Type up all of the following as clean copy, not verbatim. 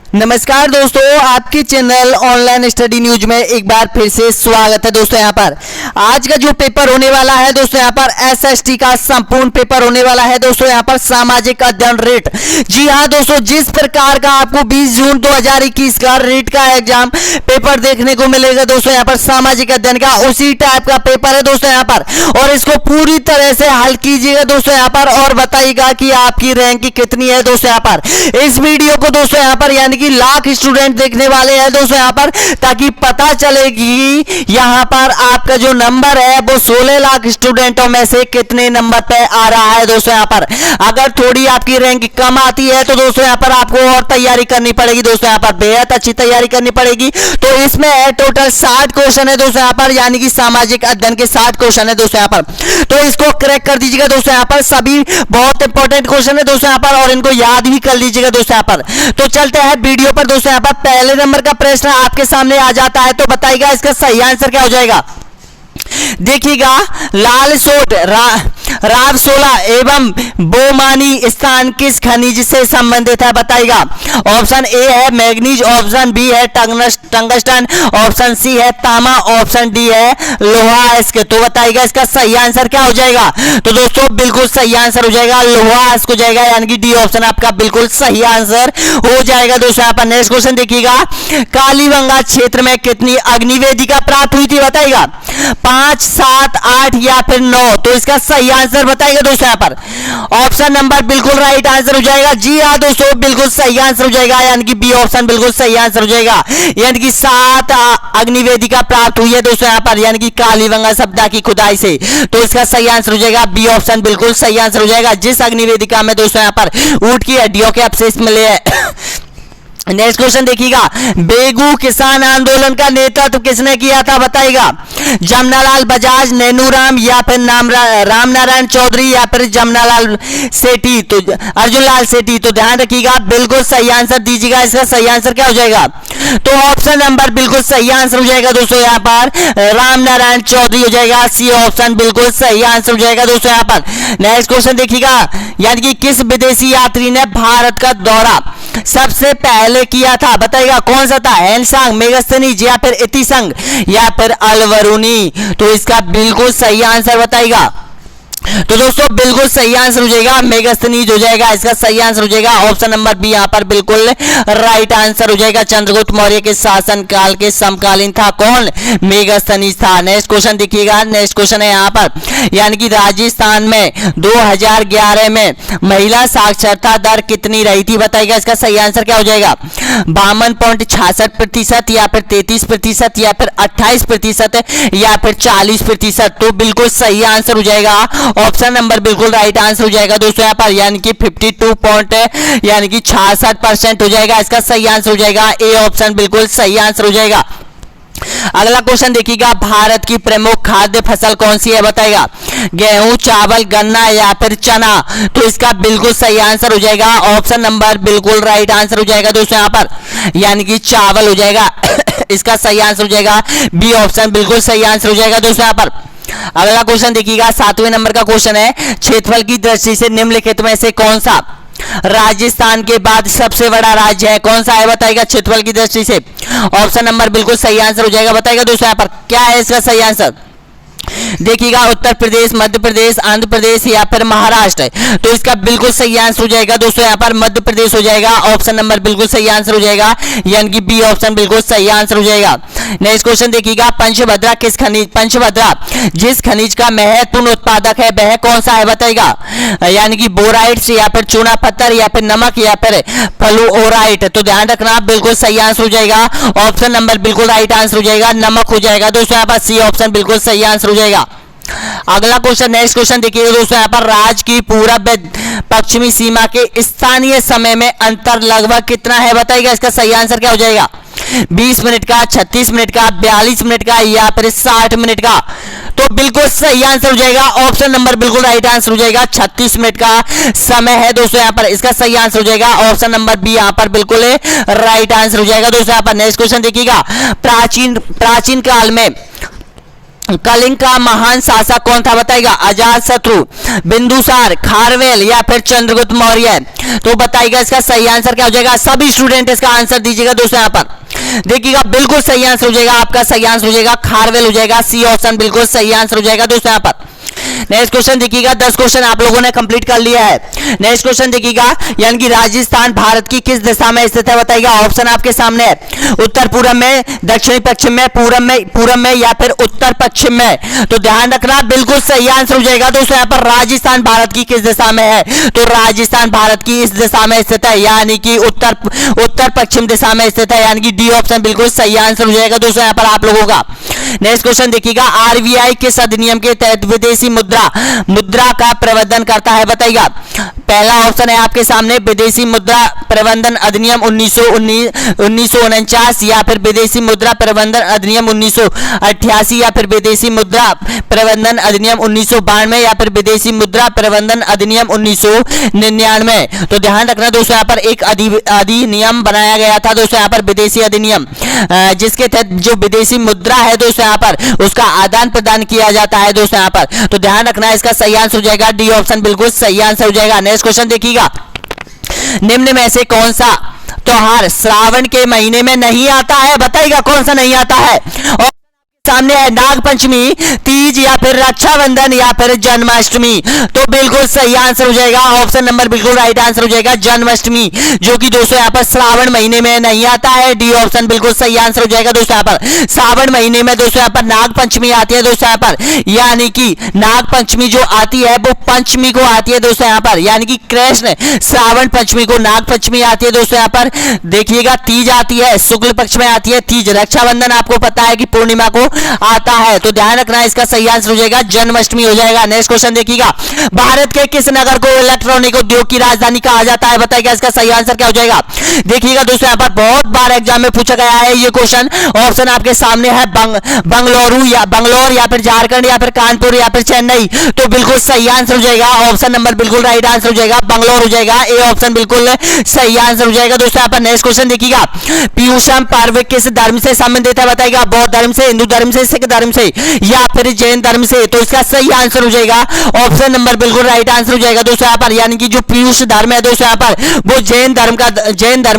नमस्कार दोस्तों, आपके चैनल ऑनलाइन स्टडी न्यूज में एक बार फिर से स्वागत है। दोस्तों यहाँ पर आज का जो पेपर होने वाला है दोस्तों यहाँ पर एसएसटी का संपूर्ण पेपर होने वाला है। दोस्तों यहाँ पर सामाजिक अध्ययन रेट, जी हाँ दोस्तों, जिस प्रकार का आपको 20 जून 2021 का रेट का एग्जाम पेपर देखने को मिलेगा दोस्तों यहाँ पर सामाजिक अध्ययन का, उसी टाइप का पेपर है दोस्तों यहाँ पर। और इसको पूरी तरह से हल कीजिएगा दोस्तों यहाँ पर और बताइएगा कि आपकी रैंक कितनी है दोस्तों यहाँ पर। इस वीडियो को दोस्तों यहाँ पर यानी कि लाख स्टूडेंट देखने वाले हैं दोस्तों यहाँ पर, ताकि पता चलेगी यहाँ पर आपका जो नंबर है वो 16 लाख स्टूडेंटों में से कितने नंबर पे आ रहा है दोस्तों यहाँ पर। अगर थोड़ी आपकी रैंक कम आती है तो दोस्तों यहाँ पर आपको और तैयारी करनी पड़ेगी दोस्तों यहाँ पर, बेहद अच्छी तैयारी करनी पड़ेगी। तो इसमें है टोटल 60 क्वेश्चन है दोस्तों यहाँ पर, यानी कि सामाजिक अध्ययन के 60 क्वेश्चन है दोस्तों यहाँ पर। तो इसको क्रैक कर दीजिएगा दोस्तों यहाँ पर, सभी बहुत इंपॉर्टेंट क्वेश्चन है दोस्तों यहाँ पर और इनको याद भी कर लीजिएगा दोस्तों यहाँ पर। तो चलते हैं वीडियो पर दोस्तों यहाँ पर। पहले नंबर का प्रश्न आपके सामने आ जाता है, तो बताइएगा इसका सही आंसर क्या हो जाएगा। देखिएगा, लाल सोट रावसोला एवं बोमानी स्थान किस खनिज से संबंधित है, बताइएगा। ऑप्शन ए है मैग्नीज, ऑप्शन बी है टंगस्टन, ऑप्शन सी है तांबा, ऑप्शन डी है लोहा इसके। तो बताइएगा इसका सही आंसर क्या हो जाएगा। तो दोस्तों बिल्कुल सही आंसर हो जाएगा लोहा इसको जाएगा, यानी कि डी ऑप्शन आपका बिल्कुल सही आंसर हो जाएगा दोस्तों यहाँ पर। नेक्स्ट क्वेश्चन देखिएगा, कालीबंगा क्षेत्र में कितनी अग्निवेदिका प्राप्त हुई थी, बताइएगा। 5, 7, 8 या फिर 9। तो इसका सही आंसर बताइएगा दोस्तों यहाँ पर। ऑप्शन नंबर बिल्कुल राइट आंसर हो जाएगा। जी हाँ दोस्तों, बिल्कुल सही आंसर हो जाएगा, यानी कि बी ऑप्शन बिल्कुल सही आंसर हो जाएगा। यानी कि 7 अग्निवेदिका प्राप्त हुई है दोस्तों यहाँ पर, यानी कि कालीबंगा सभ्यता की खुदाई से। तो इसका सही आंसर हो जाएगा बी ऑप्शन बिल्कुल सही आंसर हो जाएगा, जिस अग्निवेदिका में दोस्तों यहाँ पर ऊंट की हड्डियों के अवशेष मिले हैं। नेक्स्ट क्वेश्चन देखिएगा, बेगू किसान आंदोलन का नेतृत्व किसने किया था, बताइएगा। जमनालाल बजाज, नैनूराम या फिर रामनारायण चौधरी या फिर जमनालाल सेठी, तो अर्जुन लाल सेठी। तो ध्यान रखिएगा, बिल्कुल सही आंसर दीजिएगा। इसका सही आंसर क्या हो जाएगा। तो ऑप्शन नंबर बिल्कुल सही आंसर हो जाएगा दोस्तों यहाँ पर, रामनारायण चौधरी हो जाएगा। सी ऑप्शन बिल्कुल सही आंसर हो जाएगा दोस्तों यहाँ पर। नेक्स्ट क्वेश्चन देखिएगा, यानी कि किस विदेशी यात्री ने भारत का दौरा सबसे पहले किया था, बताइएगा। कौन सा था, हैंसांग, मेगास्थनीज या फिर इतिसंग या फिर अलवरूनी। तो इसका बिल्कुल सही आंसर बताइएगा। तो दोस्तों बिल्कुल सही आंसर हो जाएगा मेगास्थनीज हो जाएगा, इसका सही आंसर हो जाएगा। ऑप्शन नंबर बी यहाँ पर बिल्कुल राइट आंसर हो जाएगा। चंद्रगुप्त मौर्य के शासन काल के समकालीन था कौन, मेगास्थनीज था। नेक्स्ट क्वेश्चन देखिएगा, नेक्स्ट क्वेश्चन है यहाँ पर, यानी कि राजस्थान में 2011 में महिला साक्षरता दर कितनी रही थी, बताइएगा। इसका सही आंसर क्या हो जाएगा। 52.66% या फिर 33% या फिर 28% या फिर 40%। तो बिल्कुल सही आंसर हो जाएगा। ऑप्शन नंबर बिल्कुल राइट आंसर हो जाएगा दोस्तों यहाँ पर, यानी कि 66% हो जाएगा। इसका सही आंसर हो जाएगा ए ऑप्शन बिल्कुल सही आंसर हो जाएगा। अगला क्वेश्चन देखिएगा, भारत की प्रमुख खाद्य फसल कौन सी है, बताइएगा। गेहूं, चावल, गन्ना या फिर चना। तो इसका बिल्कुल सही आंसर हो जाएगा। ऑप्शन नंबर बिल्कुल राइट आंसर हो जाएगा दोस्तों यहाँ पर, यानी कि चावल हो जाएगा। इसका सही आंसर हो जाएगा बी ऑप्शन बिल्कुल सही आंसर हो जाएगा दोस्तों यहाँ पर। अगला क्वेश्चन देखिएगा, 7वें नंबर का क्वेश्चन है, क्षेत्रफल की दृष्टि से निम्नलिखित में से कौन सा राजस्थान के बाद सबसे बड़ा राज्य है, कौन सा है, बताइएगा। क्षेत्रफल की दृष्टि से ऑप्शन नंबर बिल्कुल सही आंसर हो जाएगा, बताइएगा दोस्तों यहाँ पर। क्या है इसका सही आंसर, देखिएगा। उत्तर प्रदेश, मध्य प्रदेश, आंध्र प्रदेश या फिर महाराष्ट्र। तो इसका बिल्कुल सही आंसर हो जाएगा दोस्तों यहाँ पर मध्य प्रदेश हो जाएगा। ऑप्शन नंबर बिल्कुल सही आंसर हो जाएगा, यानी कि बी ऑप्शन बिल्कुल सही आंसर हो जाएगा। नेक्स्ट क्वेश्चन देखिएगा, पंचभद्रा जिस खनिज का महत्वपूर्ण उत्पादक है वह कौन सा है, बताइएगा। यानी कि बोराइट्स या फिर चूना पत्थर या फिर नमक या फिर फ्लोराइट। तो ध्यान रखना, बिल्कुल सही आंसर हो जाएगा। ऑप्शन नंबर बिल्कुल राइट आंसर हो जाएगा, नमक हो जाएगा दोस्तों यहाँ पर। सी ऑप्शन बिल्कुल सही आंसर हो जाएगा। अगला क्वेश्चन, नेक्स्ट क्वेश्चन देखिए दोस्तों यहाँ पर, राज्य की पूर्व पश्चिमी सीमा के स्थानीय समय में अंतर लगभग कितना है, बताइएगा। इसका सही आंसर क्या हो जाएगा। 20 मिनट का, 36 मिनट का, 42 मिनट का या फिर 60 मिनट का। तो बिल्कुल सही आंसर हो जाएगा। ऑप्शन नंबर बिल्कुल राइट आंसर हो जाएगा, 36 मिनट का समय है दोस्तों यहाँ पर। इसका सही आंसर हो जाएगा ऑप्शन नंबर बी यहाँ पर बिल्कुल राइट आंसर हो जाएगा दोस्तों यहाँ पर। नेक्स्ट क्वेश्चन देखिएगा, प्राचीन काल में कलिंग का महान शासक कौन था बताइएगा? अजात शत्रु, बिंदुसार, खारवेल या फिर चंद्रगुप्त मौर्य। तो बताइएगा इसका सही आंसर क्या हो जाएगा? सभी स्टूडेंट इसका आंसर दीजिएगा दोस्तों। यहाँ पर देखिएगा बिल्कुल सही आंसर हो जाएगा, आपका सही आंसर हो जाएगा खारवेल हो जाएगा। सी ऑप्शन बिल्कुल सही आंसर हो जाएगा दोस्तों। यहाँ पर नेक्स्ट क्वेश्चन देखिएगा, 10 क्वेश्चन आप लोगों ने कंप्लीट कर लिया है। नेक्स्ट क्वेश्चन देखिएगा, यानी कि राजस्थान भारत की किस दिशा में स्थित है बताइएगा? ऑप्शन आपके सामने है, उत्तर पूर्व में, दक्षिणी पश्चिम में, पूर्व में या फिर उत्तर पश्चिम में। तो ध्यान रखना बिल्कुल सही आंसर हो जाएगा दोस्तों। यहाँ पर राजस्थान भारत की किस दिशा में है? तो राजस्थान भारत की इस दिशा में स्थित है, यानी कि उत्तर पश्चिम दिशा में स्थित है, यानी कि डी ऑप्शन बिल्कुल सही आंसर हो जाएगा दोस्तों यहाँ पर आप लोगों का। नेक्स्ट क्वेश्चन देखिएगा, आरबीआई किस अधिनियम के तहत विदेशी मुद्रा का प्रबंधन करता है बताइएगा? पहला ऑप्शन है आपके सामने विदेशी मुद्रा प्रबंधन अधिनियम 1949 या फिर विदेशी मुद्रा प्रबंधन अधिनियम 1988 या फिर विदेशी मुद्रा प्रबंधन अधिनियम 1992 या फिर विदेशी मुद्रा प्रबंधन अधिनियम 1999। तो ध्यान रखना दोस्तों, यहाँ पर एक अधिनियम बनाया गया था दोस्तों, यहाँ पर विदेशी अधिनियम, जिसके तहत जो विदेशी मुद्रा है दोस्तों यहाँ पर उसका आदान प्रदान किया जाता है दोस्तों यहाँ पर। तो ध्यान रखना इसका सही आंसर हो जाएगा डी ऑप्शन बिल्कुल सही आंसर हो जाएगा। नेक्स्ट क्वेश्चन देखिएगा, निम्न में से कौन सा त्योहार श्रावण के महीने में नहीं आता है बताइएगा? कौन सा नहीं आता है? और सामने है नाग पंचमी, तीज या फिर रक्षाबंधन या फिर जन्माष्टमी। तो बिल्कुल सही आंसर हो जाएगा ऑप्शन नंबर बिल्कुल राइट आंसर हो जाएगा जन्माष्टमी, जो कि दोस्तों यहाँ पर श्रावण महीने में नहीं आता है। डी ऑप्शन बिल्कुल सही आंसर हो जाएगा दोस्तों। यहाँ पर श्रावण महीने में दोस्तों यहाँ पर नाग पंचमी आती है दोस्तों यहाँ पर, यानी कि नाग पंचमी जो आती है वो पंचमी को आती है दोस्तों यहाँ पर, यानी कि कृष्ण श्रावण पंचमी को नाग पंचमी आती है दोस्तों यहाँ पर। देखिएगा तीज आती है शुक्ल पक्ष में आती है तीज, रक्षाबंधन आपको पता है कि पूर्णिमा को आता है। तो ध्यान रखना इसका सही आंसर हो जाएगा जन्माष्टमी हो जाएगा। नेक्स्ट क्वेश्चन देखिएगा, भारत के किस नगर को इलेक्ट्रॉनिक उद्योग की राजधानी कहा जाता है बताइएगा? इसका सही आंसर क्या हो जाएगा? देखिएगा दोस्तों यहाँ पर बहुत बार एग्जाम में पूछा गया है ये क्वेश्चन। ऑप्शन आपके सामने है बंगलोर या फिर झारखंड या फिर कानपुर या फिर चेन्नई। तो बिल्कुल सही आंसर हो जाएगा ऑप्शन नंबर बिल्कुल राइट आंसर हो जाएगा बंगलोर हो जाएगा। ए ऑप्शन बिल्कुल सही आंसर हो जाएगा दोस्तों यहाँ पर। नेक्स्ट क्वेश्चन देखिएगा, पीयूषम पर्व किस धर्म से संबंधित है बताइएगा? बौद्ध धर्म से, हिंदू धर्म से, सिख धर्म से या फिर जैन धर्म से। तो इसका सही आंसर हो जाएगा ऑप्शन नंबर बिल्कुल राइट आंसर हो जाएगा दोस्तों यहाँ पर, यानी कि जो पीयूष धर्म है दोस्तों यहाँ पर वो जैन धर्म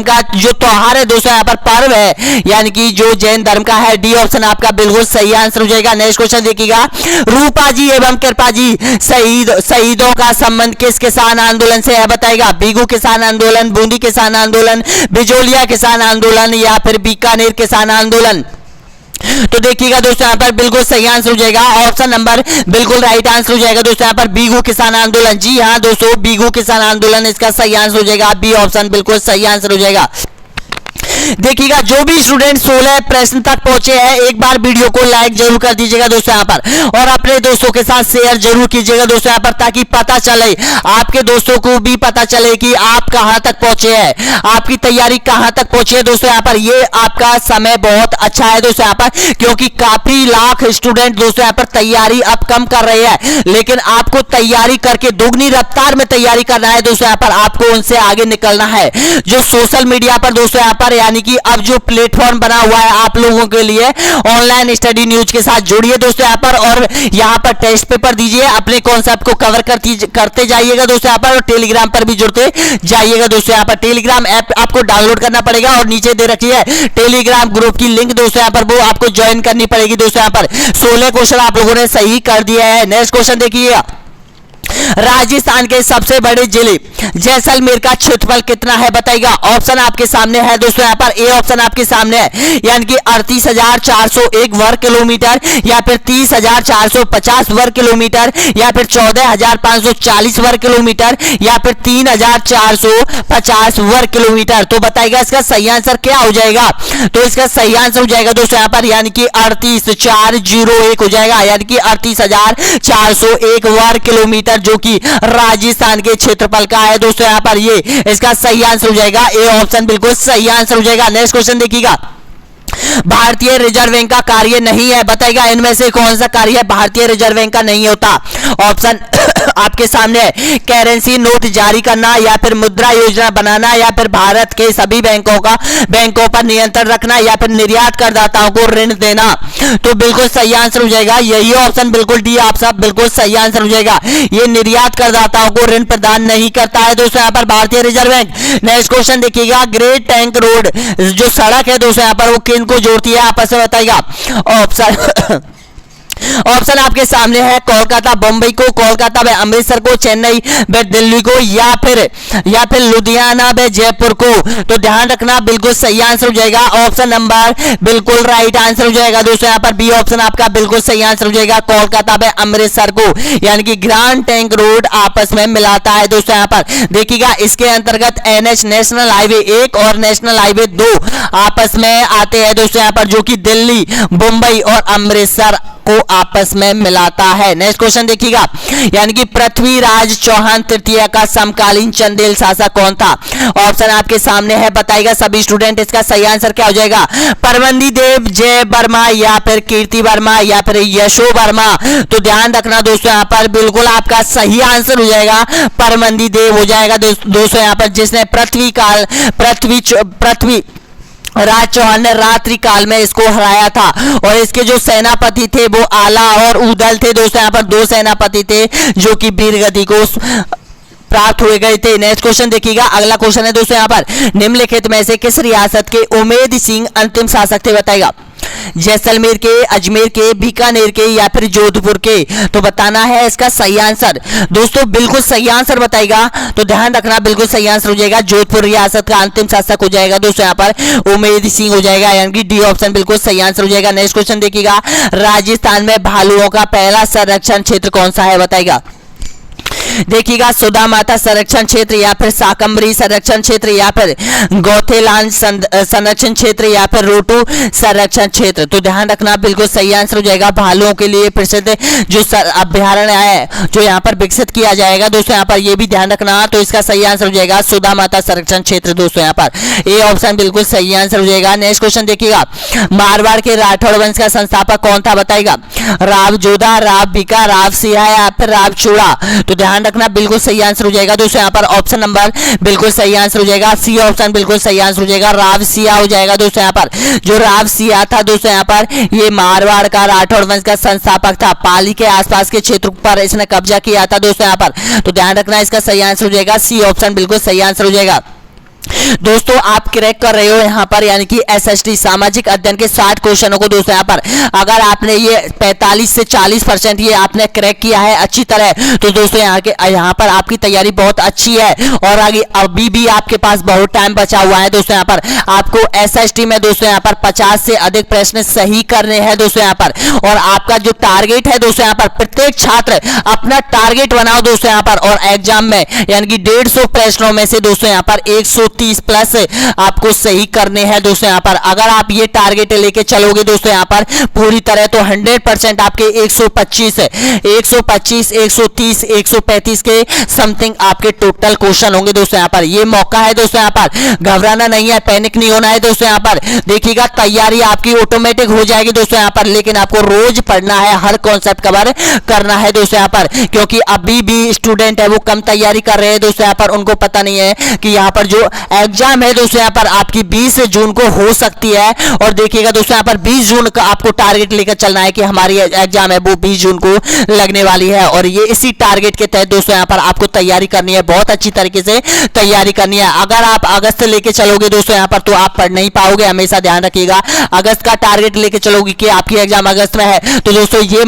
का जो त्योहार है दोस्तों यहाँ पर पर्व है, यानी कि जो जैन धर्म का है। डी ऑप्शन आपका बिल्कुल सही आंसर हो जाएगा। नेक्स्ट क्वेश्चन देखिएगा, रूपा जी एवं कृपा जी शहीदों का संबंध किस किसान आंदोलन से है बताएगा? बीगू किसान आंदोलन, बूंदी किसान आंदोलन, बिजोलिया किसान आंदोलन या फिर बीकानेर किसान आंदोलन। तो देखिएगा दोस्तों यहाँ पर बिल्कुल सही आंसर हो जाएगा ऑप्शन नंबर बिल्कुल राइट आंसर हो जाएगा दोस्तों यहाँ पर बीगू किसान आंदोलन। जी हाँ दोस्तों, बीगू किसान आंदोलन इसका सही आंसर हो जाएगा। बी ऑप्शन बिल्कुल सही आंसर हो जाएगा। देखिएगा जो भी स्टूडेंट 16 प्रश्न तक पहुंचे हैं एक बार वीडियो को लाइक जरूर कर दीजिएगा दोस्तों यहाँ पर, और अपने दोस्तों के साथ शेयर जरूर कीजिएगा दोस्तों यहाँ पर, ताकि पता चले आपके दोस्तों को भी पता चले कि आप कहां तक पहुंचे हैं, आपकी तैयारी कहां तक पहुंची है दोस्तों यहाँ पर। ये आपका समय बहुत अच्छा है दोस्तों यहाँ पर, क्योंकि काफी लाख स्टूडेंट दोस्तों यहाँ पर तैयारी अब कम कर रहे हैं, लेकिन आपको तैयारी करके दुगनी रफ्तार में तैयारी करना है दोस्तों यहाँ पर, आपको उनसे आगे निकलना है। जो सोशल मीडिया पर दोस्तों यहाँ पर यानी कि अब जो प्लेटफॉर्म बना हुआ है आप लोगों के लिए, ऑनलाइन स्टडी न्यूज के साथ जुड़िए दोस्तों यहाँ पर, और यहाँ पर टेस्ट पेपर दीजिए, अपने कॉन्सेप्ट को कवर करते जाइएगा दोस्तों यहाँ पर, और टेलीग्राम पर भी जुड़ते जाइएगा दोस्तों यहाँ पर। टेलीग्राम ऐप आपको डाउनलोड करना पड़ेगा और नीचे दे रखी है टेलीग्राम ग्रुप की लिंक दोस्तों यहाँ पर, वो आपको ज्वाइन करनी पड़ेगी दोस्तों यहाँ पर। 16 क्वेश्चन आप लोगों ने सही कर दिया है। नेक्स्ट क्वेश्चन देखिए, राजस्थान के सबसे बड़े जिले जैसलमेर का क्षेत्रफल कितना है बताइएगा? ऑप्शन आपके सामने है दोस्तों यहाँ पर। ए ऑप्शन आपके सामने है, यानी कि 38,401 वर्ग किलोमीटर या फिर 30,450 वर्ग किलोमीटर या फिर 14,540 वर्ग किलोमीटर या फिर 3,450 वर्ग किलोमीटर। तो बताइएगा इसका सही आंसर क्या हो जाएगा? तो इसका सही आंसर हो जाएगा दोस्तों यहाँ पर, यानी कि 38,401 हो जाएगा, यानी कि 38,401 वर्ग किलोमीटर, जो कि राजस्थान के क्षेत्रफल का है दोस्तों यहाँ पर। ये इसका सही आंसर हो जाएगा। ए ऑप्शन बिल्कुल सही आंसर हो जाएगा। नेक्स्ट क्वेश्चन देखिएगा, भारतीय रिजर्व बैंक का कार्य नहीं है बताइएगा? इनमें से कौन सा कार्य भारतीय रिजर्व बैंक का नहीं होता? ऑप्शन आपके सामने है करेंसी नोट जारी करना या फिर मुद्रा योजना बनाना या फिर भारत के सभी बैंकों पर नियंत्रण रखना या फिर निर्यात करदाताओं को ऋण देना। तो बिल्कुल सही आंसर हो जाएगा यही ऑप्शन, बिल्कुल डी आप सब बिल्कुल सही आंसर हो जाएगा। ये निर्यात करदाताओं को ऋण प्रदान नहीं करता है दोस्तों यहाँ पर भारतीय रिजर्व बैंक। नेक्स्ट क्वेश्चन देखिएगा, ग्रेट टैंक रोड जो सड़क है दोस्तों यहाँ पर वो किन को जोड़ती है आपस में बताइएगा। ऑप्शन आपके सामने है कोलकाता बम्बई को, कोलकाता में अमृतसर को, चेन्नई में दिल्ली को या फिर लुधियाना में जयपुर को। तो ध्यान रखना बिल्कुल सही आंसर हो जाएगा ऑप्शन नंबर बिल्कुल राइट आंसर हो जाएगा दोस्तों यहाँ पर बी ऑप्शन आपका बिल्कुल सही आंसर हो जाएगा। कोलकाता में अमृतसर को यानी कि ग्रैंड टैंक रोड आपस में मिलाता है दोस्तों यहाँ पर। देखिएगा इसके अंतर्गत एनएच नेशनल हाईवे 1 और नेशनल हाईवे 2 आपस में आते हैं दोस्तों यहाँ पर, जो कि दिल्ली मुंबई और अमृतसर को आपस में मिलाता है। नेक्स्ट क्वेश्चन देखिएगा, यानी कि पृथ्वीराज चौहान तृतीय का समकालीन चंदेल शासक कौन था। ऑप्शन आपके सामने है, बताइएगा सभी स्टूडेंट इसका सही आंसर क्या हो जाएगा। परमंदी देव, जय वर्मा या फिर कीर्ति वर्मा या फिर यशो वर्मा। तो ध्यान रखना दोस्तों यहाँ पर बिल्कुल आपका सही आंसर हो जाएगा परमंदी देव हो जाएगा दोस्तों यहाँ पर, जिसने पृथ्वी राज चौहान ने रात्रि काल में इसको हराया था। और इसके जो सेनापति थे वो आला और उदल थे दोस्तों यहाँ पर, 2 सेनापति थे जो कि वीरगति को प्राप्त हुए गए थे। नेक्स्ट क्वेश्चन देखिएगा, अगला क्वेश्चन है दोस्तों यहाँ पर, निम्नलिखित में से किस रियासत के उमेद सिंह अंतिम शासक थे बताएगा। जैसलमेर के, अजमेर के, बीकानेर के या फिर जोधपुर के। तो बताना है इसका सही आंसर दोस्तों, बिल्कुल सही आंसर बताएगा। तो ध्यान रखना बिल्कुल सही आंसर हो जाएगा जोधपुर रियासत का अंतिम शासक हो जाएगा दोस्तों यहाँ पर उमेद सिंह हो जाएगा, यानी कि डी ऑप्शन बिल्कुल सही आंसर हो जाएगा। नेक्स्ट क्वेश्चन देखिएगा, राजस्थान में भालुओं का पहला संरक्षण क्षेत्र कौन सा है बताएगा। देखिएगा सुधा माता संरक्षण क्षेत्र या फिर साकम्बरी संरक्षण क्षेत्र या फिर गौथेलान संरक्षण क्षेत्र या फिर रोटू संरक्षण क्षेत्र। तो ध्यान रखना बिल्कुल सही आंसर हो जाएगा। भालुओं के लिए प्रसिद्ध जो अभ्यारण्य है जो यहाँ पर विकसित किया जाएगा दोस्तों यहाँ पर, ये भी ध्यान रखना। तो इसका सही आंसर हो जाएगा सुधा माता संरक्षण क्षेत्र दोस्तों यहाँ पर, ए ऑप्शन बिल्कुल सही आंसर हो जाएगा। नेक्स्ट क्वेश्चन देखिएगा, मारवाड़ के राठौड़ वंश का संस्थापक कौन था बताएगा। राव जोधा, राव बिका, राव सिंहा या फिर राव चूड़ा। तो ध्यान रखना बिल्कुल सही आंसर हो जाएगा दोस्तों यहाँ पर, ऑप्शन नंबर बिल्कुल सही आंसर हो जाएगा, सी ऑप्शन बिल्कुल सही आंसर हो जाएगा। राव सिया हो जाएगा दोस्तों यहाँ पर, जो राव सिया था दोस्तों यहाँ पर ये मारवाड़ का राठौड़ वंश का संस्थापक था। पाली के आसपास के क्षेत्र पर इसने कब्जा किया था दोस्तों यहाँ पर। तो ध्यान रखना इसका सही आंसर हो जाएगा, सी ऑप्शन बिल्कुल सही आंसर हो जाएगा। दोस्तों आप क्रैक कर रहे हो यहाँ पर, यानी कि एसएसटी सामाजिक अध्ययन के 60 क्वेश्चनों को दोस्तों यहाँ पर अगर आपने ये 45 से 40% ये आपने क्रैक किया है अच्छी तरह, तो दोस्तों यहाँ पर आपकी तैयारी बहुत अच्छी है। और आगे अभी भी आपके पास बहुत टाइम बचा हुआ है दोस्तों यहाँ पर। आपको एसएसटी में दोस्तों यहाँ पर 50 से अधिक प्रश्न सही करने हैं दोस्तों यहाँ पर। और आपका जो टारगेट है दोस्तों यहाँ पर, प्रत्येक छात्र अपना टारगेट बनाओ दोस्तों यहाँ पर, और एग्जाम में यानी कि 150 प्रश्नों में से दोस्तों यहाँ पर 130 प्लस आपको सही करने हैं दोस्तों यहाँ पर। अगर आप ये टारगेट लेके चलोगे दोस्तों यहाँ पर पूरी तरह, तो 100% आपके 125, 130, 135 के समथिंग आपके टोटल क्वेश्चन होंगे दोस्तों यहाँ पर। ये मौका है दोस्तों यहाँ पर, घबराना नहीं है, पैनिक नहीं होना है दोस्तों यहाँ पर। देखिएगा तैयारी आपकी ऑटोमेटिक हो जाएगी दोस्तों यहाँ पर, लेकिन आपको रोज पढ़ना है, हर कॉन्सेप्ट कवर करना है दोस्तों यहाँ पर। क्योंकि अभी भी स्टूडेंट है वो कम तैयारी कर रहे हैं दोस्तों यहाँ पर, उनको पता नहीं है कि यहाँ पर जो एग्जाम है दोस्तों यहाँ पर आपकी 20 जून को हो सकती है। और देखिएगा दोस्तों यहाँ पर 20 जून का आपको टारगेट लेकर चलना है कि हमारी एग्जाम है वो 20 जून को लगने वाली है। और ये इसी टारगेट के तहत दोस्तों यहाँ पर आपको तैयारी करनी है, बहुत अच्छी तरीके से तैयारी करनी है। अगर आप अगस्त लेके चलोगे दोस्तों यहाँ पर तो आप पढ़ नहीं पाओगे, हमेशा ध्यान रखिएगा। अगस्त का टारगेट लेके चलोगे कि आपकी एग्जाम अगस्त में है, तो दोस्तों ये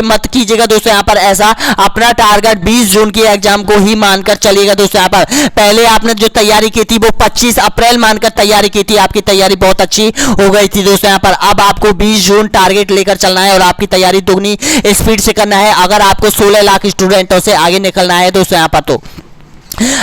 मत कीजिएगा दोस्तों यहाँ पर ऐसा। अपना टारगेट 20 जून की एग्जाम को ही मानकर चलिएगा दोस्तों यहाँ पर। पहले आपने जो तैयारी की थी वो 25 अप्रैल मानकर तैयारी की थी, आपकी तैयारी बहुत अच्छी हो गई थी दोस्तों यहाँ पर। अब आपको 20 जून टारगेट लेकर चलना है और आपकी तैयारी दुगनी स्पीड से करना है, अगर आपको 16 लाख स्टूडेंटों से आगे निकलना है दोस्तों यहाँ पर। तो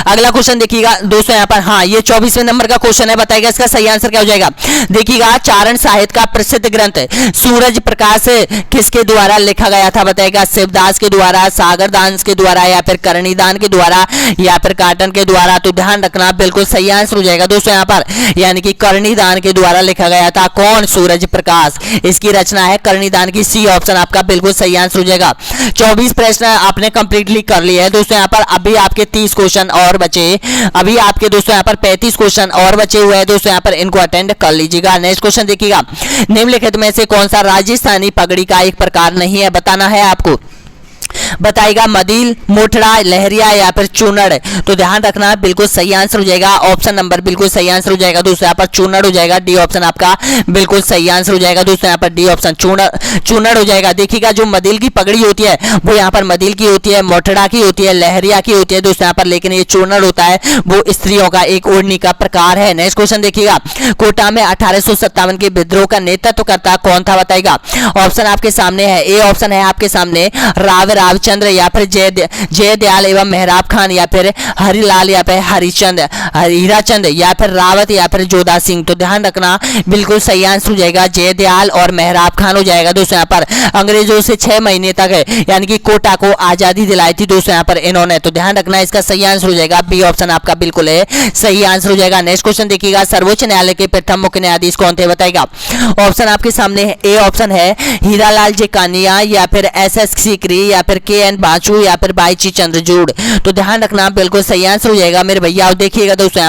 अगला क्वेश्चन देखिएगा दोस्तों यहाँ पर, हाँ ये 24वें नंबर का क्वेश्चन है, बताइएगा इसका सही आंसर क्या हो जाएगा। देखिएगा चारण साहित्य का प्रसिद्ध ग्रंथ सूरज प्रकाश किसके द्वारा लिखा गया था, बताइएगा शिवदास के द्वारा, सागर दास के द्वारा, या फिर करनीदान के द्वारा, या फिर काटन के द्वारा। तो ध्यान रखना बिल्कुल सही आंसर हो जाएगा दोस्तों यहाँ पर, यानी कि करनीदान के द्वारा लिखा गया था। कौन? सूरज प्रकाश, इसकी रचना है करनीदान की। सी ऑप्शन आपका बिल्कुल सही आंसर हो जाएगा। 24 प्रश्न आपने कंप्लीटली कर लिए है दोस्तों यहाँ पर। अभी आपके 30 क्वेश्चन और बचे, अभी आपके दोस्तों यहाँ पर 35 क्वेश्चन और बचे हुए हैं दोस्तों यहाँ पर, इनको अटेंड कर लीजिएगा। नेक्स्ट क्वेश्चन देखिएगा, निम्नलिखित में से कौन सा राजस्थानी पगड़ी का एक प्रकार नहीं है, बताना है आपको। बताएगा मदील, मोठड़ा, लहरिया, या फिर चूनड़। तो ध्यान रखना बिल्कुल सही आंसर हो जाएगा ऑप्शन नंबर, बिल्कुल सही आंसर हो जाएगा दोस्तों यहाँ पर चूनड़ हो जाएगा। डी ऑप्शन आपका बिल्कुल सही आंसर हो जाएगा दोस्तों यहाँ पर, डी ऑप्शन चूनड़ हो जाएगा। देखिएगा जो मदील की पगड़ी होती है वो यहाँ पर मदील की होती है, मोठड़ा की होती है, लहरिया की होती है दोस्तों यहाँ पर, लेकिन ये चूनड़ होता है वो स्त्रियों का एक ओढ़नी का प्रकार है। नेक्स्ट क्वेश्चन देखिएगा, कोटा में 1857 के विद्रोह का नेतृत्व करता कौन था, बताएगा। ऑप्शन आपके सामने है, ए ऑप्शन है आपके सामने रावचंद्र, या फिर जयदयाल एवं मेहराब खान, या फिर हरिलाल, या फिर हीराचंद, या फिर रावत, या फिर जोधा सिंह। तो ध्यान रखना बिल्कुल सही आंसर हो जाएगा जयदयाल और मेहराब खान हो जाएगा दोस्तों यहाँ पर। अंग्रेजों से 6 महीने तक यानी कि कोटा को आजादी दिलाई थी दोस्तों यहाँ पर इन्होंने। तो ध्यान रखना इसका सही आंसर हो जाएगा बी ऑप्शन आपका बिल्कुल है सही आंसर हो जाएगा। नेक्स्ट क्वेश्चन देखिएगा, सर्वोच्च न्यायालय के प्रथम मुख्य न्यायाधीश कौन थे, बताएगा। ऑप्शन आपके सामने है, ए ऑप्शन है हीरालाल जे कानिया, या फिर एस सीकरी, या फिर के एन बाचू, या फिर बाईची चंद्रचूड़। तो ध्यान रखना बिल्कुल सही आंसर हो जाएगा मेरे भैया। देखिएगा दोस्तों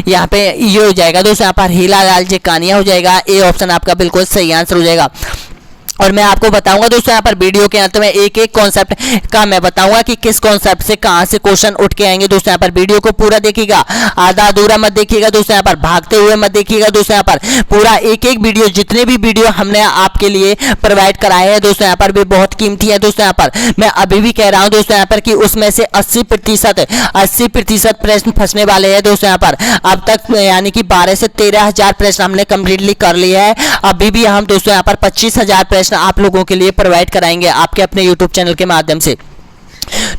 यहाँ पे ये हो जाएगा दोस्तों यहाँ पर हीरालाल जे कानिया हो जाएगा। ए ऑप्शन आपका बिल्कुल सही आंसर हो जाएगा। और मैं आपको बताऊंगा दोस्तों यहाँ पर वीडियो के अंत में एक एक कॉन्सेप्ट का मैं बताऊंगा कि किस कॉन्सेप्ट से कहां से क्वेश्चन उठ के आएंगे दोस्तों यहाँ पर। वीडियो को पूरा देखिएगा, आधा अधूरा मत देखिएगा दोस्तों यहाँ पर, भागते हुए मत देखिएगा दोस्तों यहाँ पर। पूरा एक एक वीडियो, जितने भी वीडियो हमने आपके लिए प्रोवाइड कराए हैं दोस्तों यहाँ पर, वे बहुत कीमती है दोस्तों यहाँ पर। मैं अभी भी कह रहा हूँ दोस्तों यहाँ पर कि उसमें से 80% प्रश्न फंसने वाले हैं दोस्तों यहाँ पर। अब तक यानी कि 12 से 13,000 प्रश्न हमने कंप्लीटली कर लिए है। अभी भी हम दोस्तों यहाँ पर 25,000 प्रश्न आप लोगों के लिए प्रोवाइड कराएंगे आपके अपने यूट्यूब चैनल के माध्यम से।